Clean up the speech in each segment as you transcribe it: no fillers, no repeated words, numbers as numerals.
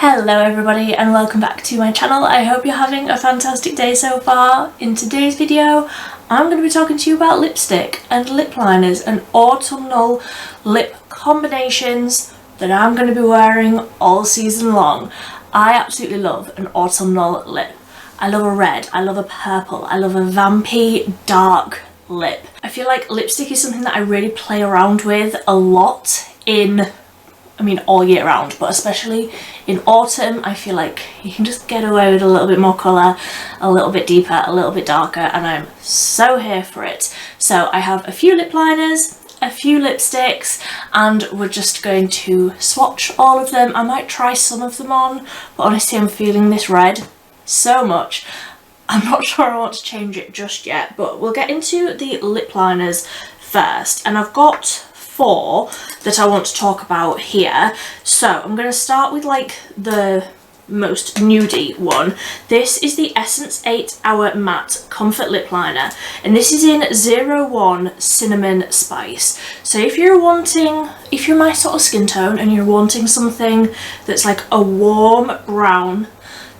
Hello everybody and welcome back to my channel. I hope you're having a fantastic day so far. In today's video I'm going to be talking to you about lipstick and lip liners and autumnal lip combinations that I'm going to be wearing all season long. I absolutely love an autumnal lip. I love a red, I love a purple, I love a vampy dark lip. I feel like lipstick is something that I really play around with a lot all year round, but especially in autumn I feel like you can just get away with a little bit more colour, a little bit deeper, a little bit darker, and I'm so here for it. So I have a few lip liners, a few lipsticks, and we're just going to swatch all of them. I might try some of them on, but honestly I'm feeling this red so much. I'm not sure I want to change it just yet, but we'll get into the lip liners first, and I've got 4 that I want to talk about here. So I'm going to start with like the most nudie one. This is the Essence 8 Hour Matte Comfort Lip Liner, and this is in 01 Cinnamon Spice. So if you're my sort of skin tone and you're wanting something that's like a warm brown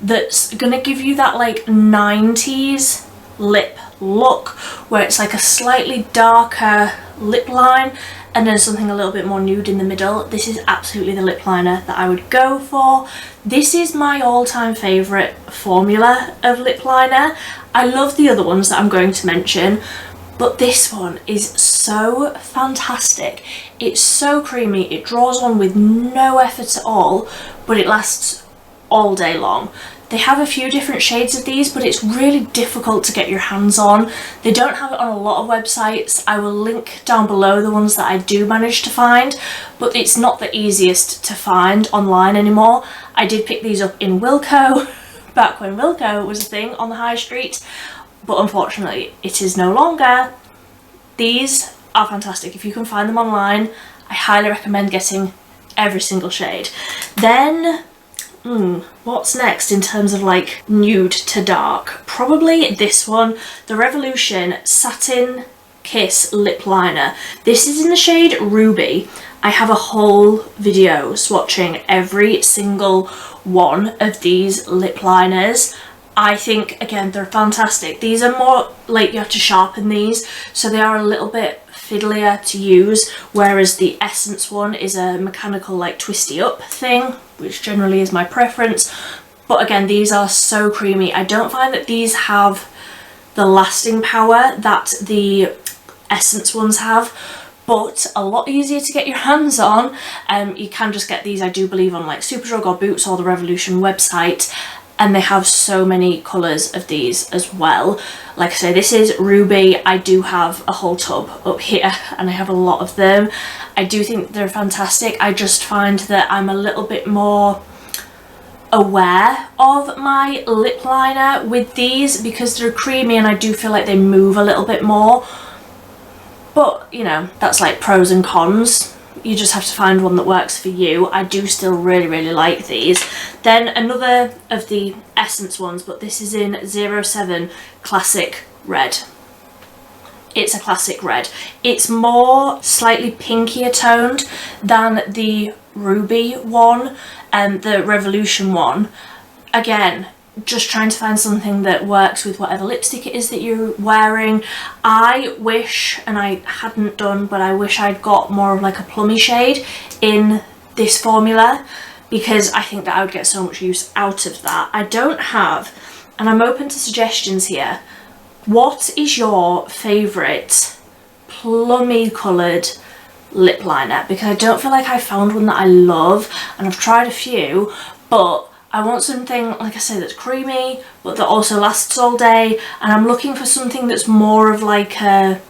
that's gonna give you that like 90s lip look where it's like a slightly darker lip line and then something a little bit more nude in the middle, this is absolutely the lip liner that I would go for. This is my all-time favourite formula of lip liner. I love the other ones that I'm going to mention, but this one is so fantastic. It's so creamy, it draws on with no effort at all, but it lasts all day long. They have a few different shades of these, but it's really difficult to get your hands on. They don't have it on a lot of websites. I will link down below the ones that I do manage to find, but it's not the easiest to find online anymore. I did pick these up in Wilko, back when Wilko was a thing on the high street, but unfortunately it is no longer. These are fantastic. If you can find them online, I highly recommend getting every single shade. Then what's next in terms of like nude to dark? Probably this one, the Revolution Satin Kiss Lip Liner. This is in the shade Ruby. I have a whole video swatching every single one of these lip liners. I think, again, they're fantastic. These are more like you have to sharpen these, so they are a little bit fiddlier to use, whereas the Essence one is a mechanical like twisty up thing, which generally is my preference. But again, these are so creamy. I don't find that these have the lasting power that the Essence ones have, but a lot easier to get your hands on. You can just get these, I do believe, on like Superdrug or Boots or the Revolution website, and they have so many colours of these as well. Like I say, this is Ruby. I do have a whole tub up here and I have a lot of them. I do think they're fantastic. I just find that I'm a little bit more aware of my lip liner with these because they're creamy and I do feel like they move a little bit more. But, you know, that's like pros and cons. You just have to find one that works for you. I do still really like these. Then another of the Essence ones, but this is in 07 Classic Red. It's a classic red. It's more slightly pinkier toned than the Ruby one and the Revolution one. Again, just trying to find something that works with whatever lipstick it is that you're wearing. I wish, and I hadn't done, but I wish I'd got more of like a plummy shade in this formula because I think that I would get so much use out of that. I don't have, and I'm open to suggestions here. What is your favourite plummy coloured lip liner? Because I don't feel like I found one that I love, and I've tried a few, but I want something, like I say, that's creamy, but that also lasts all day, and I'm looking for something that's more of like a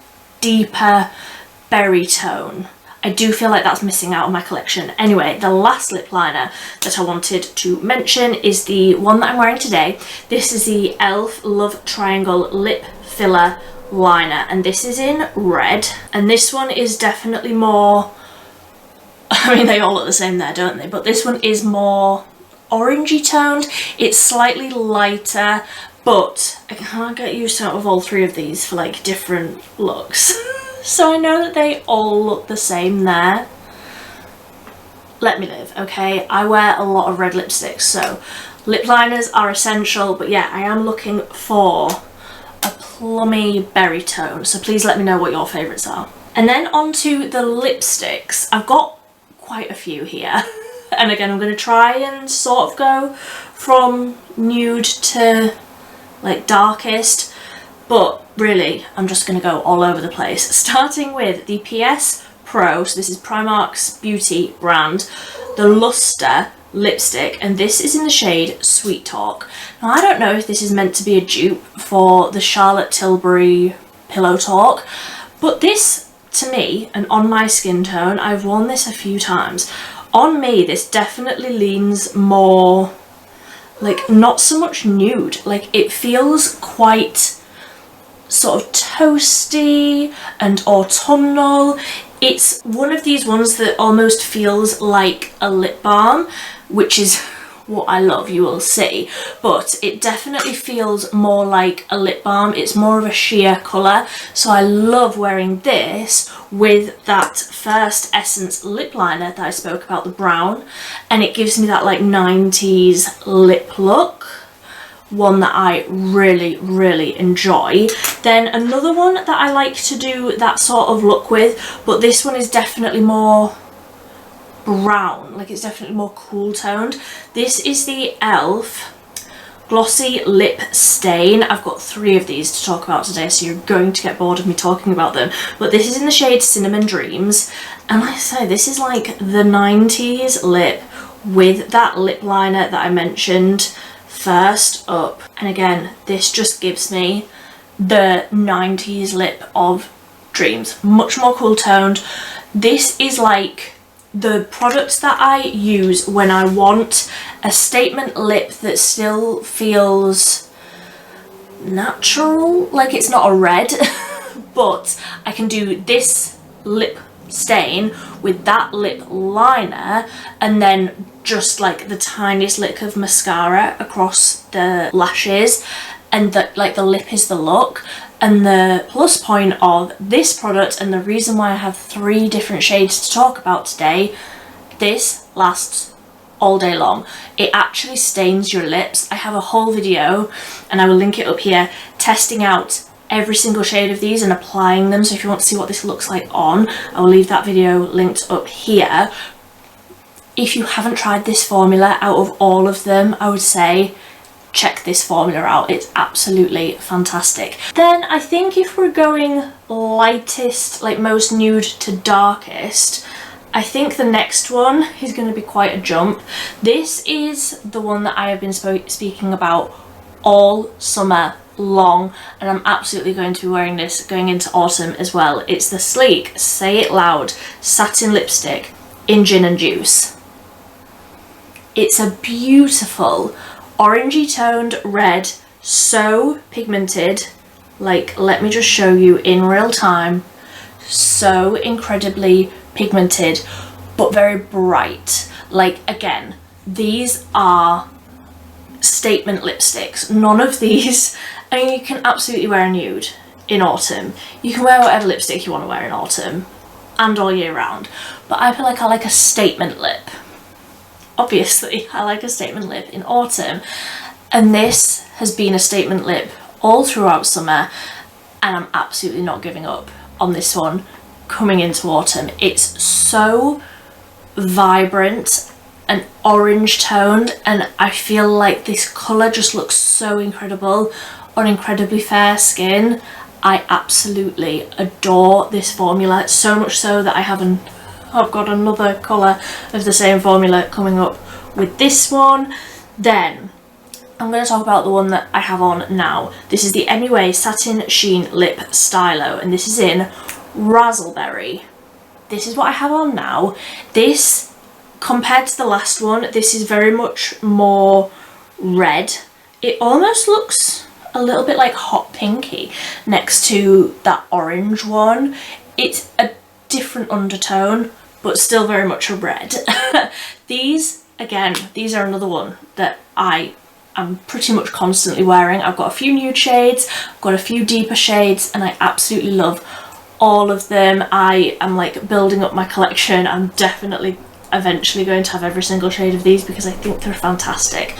deeper berry tone. I do feel like that's missing out on my collection. Anyway, the last lip liner that I wanted to mention is the one that I'm wearing today. This is the e.l.f. Love Triangle Lip Filler Liner, and this is in red, and this one is definitely more, I mean, they all look the same there, don't they? But this one is more orangey toned. It's slightly lighter, but I can't get used to it with all 3 of these for like different looks. So I know that they all look the same there. let me live, okay? I wear a lot of red lipsticks, so lip liners are essential, but yeah, I am looking for a plummy berry tone, so please let me know what your favourites are. And then onto the lipsticks. I've got quite a few here. And again, I'm going to try and sort of go from nude to like darkest, but really I'm just going to go all over the place. Starting with the PS Pro, so this is Primark's beauty brand, the Lustre lipstick, and this is in the shade Sweet Talk. Now I don't know if this is meant to be a dupe for the Charlotte Tilbury Pillow Talk, but this, to me, and on my skin tone, I've worn this a few times. On me, this definitely leans more, like, not so much nude. Like, it feels quite sort of toasty and autumnal. It's one of these ones that almost feels like a lip balm, which is what I love, you will see, but it definitely feels more like a lip balm. It's more of a sheer colour, so I love wearing this with that first Essence lip liner that I spoke about, the brown, and it gives me that like 90s lip look, one that I really enjoy. Then another one that I like to do that sort of look with, but this one is definitely more brown, like it's definitely more cool toned. This is the e.l.f. Glossy Lip Stain. I've got 3 of these to talk about today, so you're going to get bored of me talking about them, but this is in the shade Cinnamon Dreams, and like I say, this is like the 90s lip with that lip liner that I mentioned first up, and again, this just gives me the 90s lip of dreams, much more cool toned. This is like the products that I use when I want a statement lip that still feels natural, like it's not a red, but I can do this lip stain with that lip liner and then just like the tiniest lick of mascara across the lashes, and that like the lip is the look. And the plus point of this product, and the reason why I have 3 different shades to talk about today, this lasts all day long. It actually stains your lips. I have a whole video, and I will link it up here, testing out every single shade of these and applying them, so if you want to see what this looks like on, I will leave that video linked up here. If you haven't tried this formula out of all of them, I would say check this formula out. It's absolutely fantastic. Then I think if we're going lightest, like most nude to darkest, I think the next one is going to be quite a jump. This is the one that I have been speaking about all summer long, and I'm absolutely going to be wearing this going into autumn as well. It's the Sleek Say It Loud Satin Lipstick in Gin and Juice. It's a beautiful orangey toned red, so pigmented, like let me just show you in real time, so incredibly pigmented but very bright. Like again, these are statement lipsticks. None of these, I mean, you can absolutely wear a nude in autumn, you can wear whatever lipstick you want to wear in autumn and all year round, but I feel like I like a statement lip. Obviously, I like a statement lip in autumn, and this has been a statement lip all throughout summer, and I'm absolutely not giving up on this one coming into autumn. It's so vibrant and orange toned, and I feel like this colour just looks so incredible on incredibly fair skin. I absolutely adore this formula, so much so that I've got another colour of the same formula coming up with this one. Then I'm going to talk about the one that I have on now. This is the MUA Satin Sheen Lip Stylo, and this is in Razzleberry. This is what I have on now. This, compared to the last one, this is very much more red. It almost looks a little bit like hot pinky next to that orange one. It's a different undertone, but still very much a red. These, again, these are another one that I am pretty much constantly wearing. I've got a few nude shades, I've got a few deeper shades, and I absolutely love all of them. I am like building up my collection. I'm definitely eventually going to have every single shade of these because I think they're fantastic.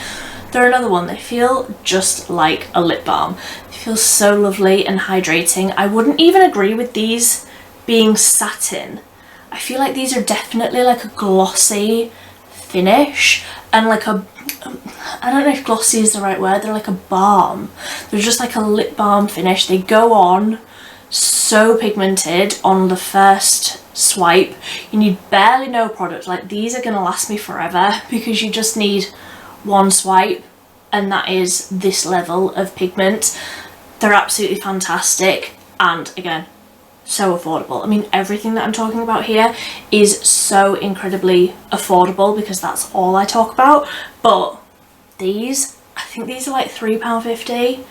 They're another one, they feel just like a lip balm. They feel so lovely and hydrating. I wouldn't even agree with these being satin. I feel like these are definitely like a glossy finish and like a, I don't know if glossy is the right word, they're like a balm. They're just like a lip balm finish. They go on so pigmented on the first swipe. You need barely no product. Like these are gonna last me forever because you just need one swipe and that is this level of pigment. They're absolutely fantastic and again, so affordable. I mean, everything that I'm talking about here is so incredibly affordable because that's all I talk about. But these, I think these are like £3.50.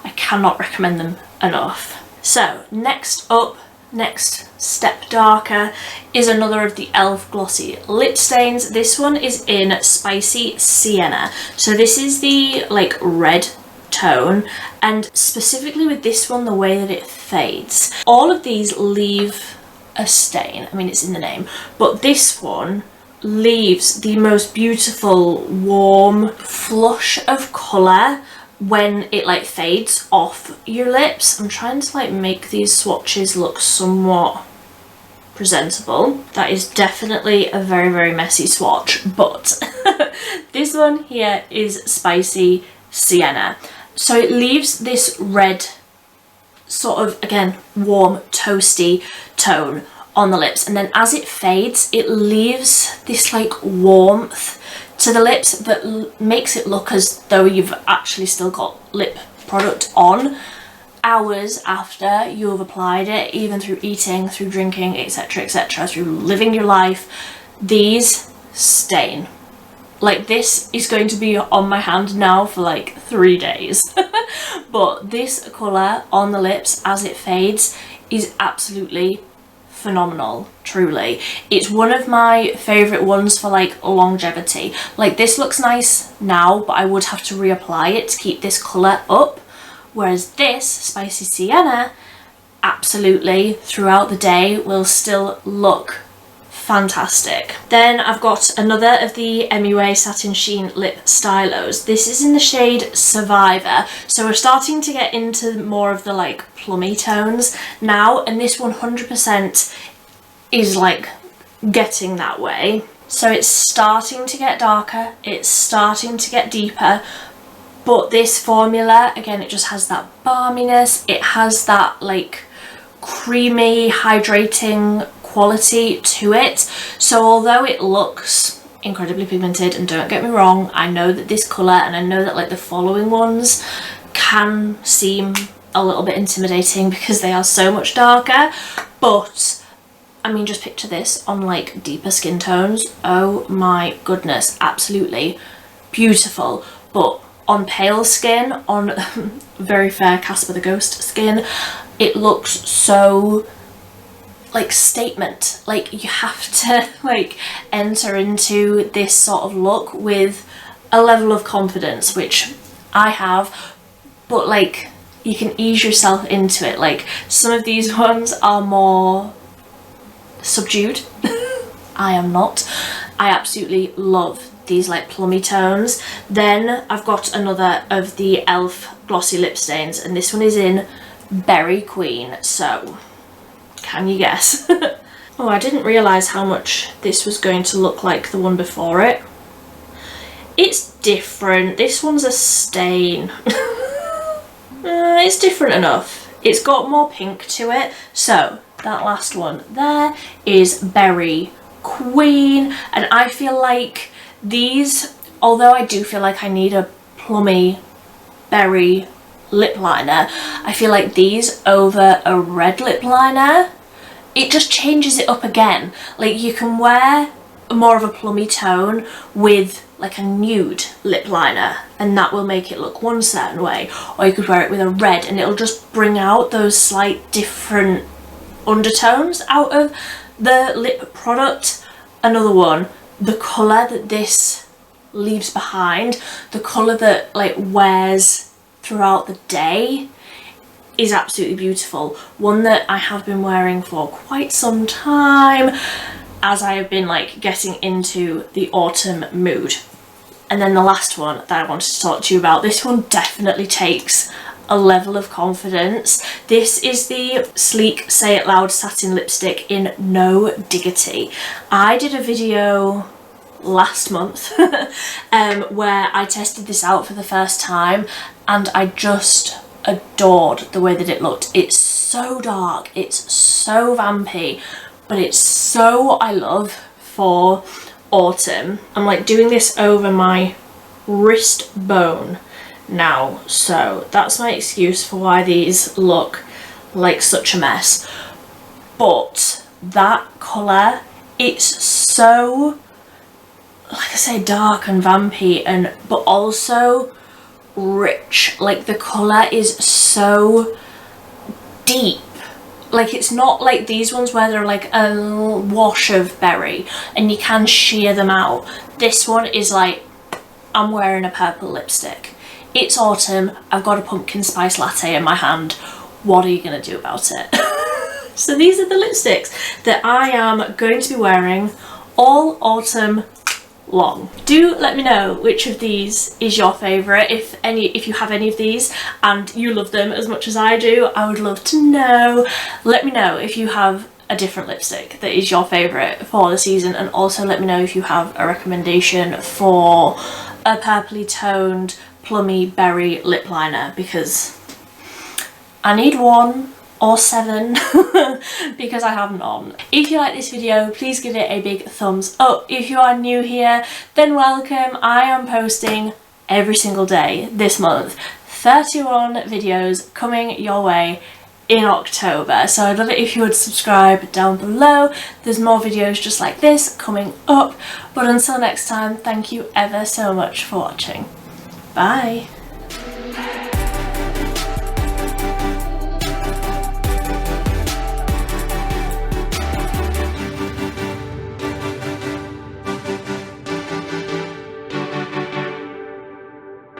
I cannot recommend them enough. So next up, next step darker, is another of the e.l.f. Glossy lip stains. This one is in Spicy Sienna. So this is the like red tone, and specifically with this one, the way that it fades. All of these leave a stain, I mean it's in the name, but this one leaves the most beautiful warm flush of colour when it like fades off your lips. I'm trying to like make these swatches look somewhat presentable. That is definitely a very, very messy swatch, but this one here is Spicy Sienna. So it leaves this red sort of, again, warm, toasty tone on the lips, and then as it fades, it leaves this like warmth to the lips that makes it look as though you've actually still got lip product on hours after you have applied it, even through eating, through drinking, etc, etc, through living your life. These stain. Like this is going to be on my hand now for like 3 days. But this colour on the lips as it fades is absolutely phenomenal, truly. It's one of my favourite ones for like longevity. Like this looks nice now, but I would have to reapply it to keep this colour up. Whereas this, Spicy Sienna, absolutely throughout the day will still look fantastic. Then I've got another of the MUA Satin Sheen lip stylos. This is in the shade Survivor, so we're starting to get into more of the like plummy tones now, and this 100% is like getting that way. So it's starting to get darker, it's starting to get deeper, but this formula, again, it just has that balminess, it has that like creamy, hydrating quality to it. So although it looks incredibly pigmented, and don't get me wrong, I know that this colour and I know that like the following ones can seem a little bit intimidating because they are so much darker, but I mean just picture this on like deeper skin tones. Oh my goodness, absolutely beautiful. But on pale skin, on very fair Casper the Ghost skin, it looks so like statement. Like you have to like enter into this sort of look with a level of confidence, which I have, but like you can ease yourself into it. Like some of these ones are more subdued. I am not. I absolutely love these like plummy tones. Then I've got another of the e.l.f. glossy lip stains, and this one is in Berry Queen. So can you guess? Oh, I didn't realise how much this was going to look like the one before it. It's different. This one's a stain. It's different enough. It's got more pink to it. So that last one there is Berry Queen, and I feel like these, although I do feel like I need a plummy berry lip liner, I feel like these over a red lip liner, it just changes it up again. Like you can wear more of a plummy tone with like a nude lip liner and that will make it look one certain way, or you could wear it with a red and it'll just bring out those slight different undertones out of the lip product. Another one, the colour that this leaves behind, the colour that like wears throughout the day is absolutely beautiful. One that I have been wearing for quite some time. as I have been like getting into the autumn mood. And then the last one that I wanted to talk to you about, this one definitely takes a level of confidence. This is the Sleek Say It Loud Satin Lipstick in No Diggity. I did a video last month where I tested this out for the first time, and I just adored the way that it looked. It's so dark, it's so vampy, but it's so I love for autumn. I'm like doing this over my wrist bone now, so that's my excuse for why these look like such a mess. But that colour, it's so, like I say, dark and vampy, and but also rich. Like the colour is so deep. Like it's not like these ones where they're like a wash of berry and you can sheer them out. This one is like, I'm wearing a purple lipstick. It's autumn, I've got a pumpkin spice latte in my hand. What are you going to do about it? So these are the lipsticks that I am going to be wearing all autumn long. Do let me know which of these is your favourite, if you have any of these and you love them as much as I do. I would love to know. Let me know if you have a different lipstick that is your favourite for the season, and also let me know if you have a recommendation for a purpley toned plummy berry lip liner, because I need one or 7 because I have none. If you like this video, please give it a big thumbs up. If you are new here, then welcome. I am posting every single day this month. 31 videos coming your way in October, so I'd love it if you would subscribe down below. There's more videos just like this coming up, but until next time, thank you ever so much for watching. Bye.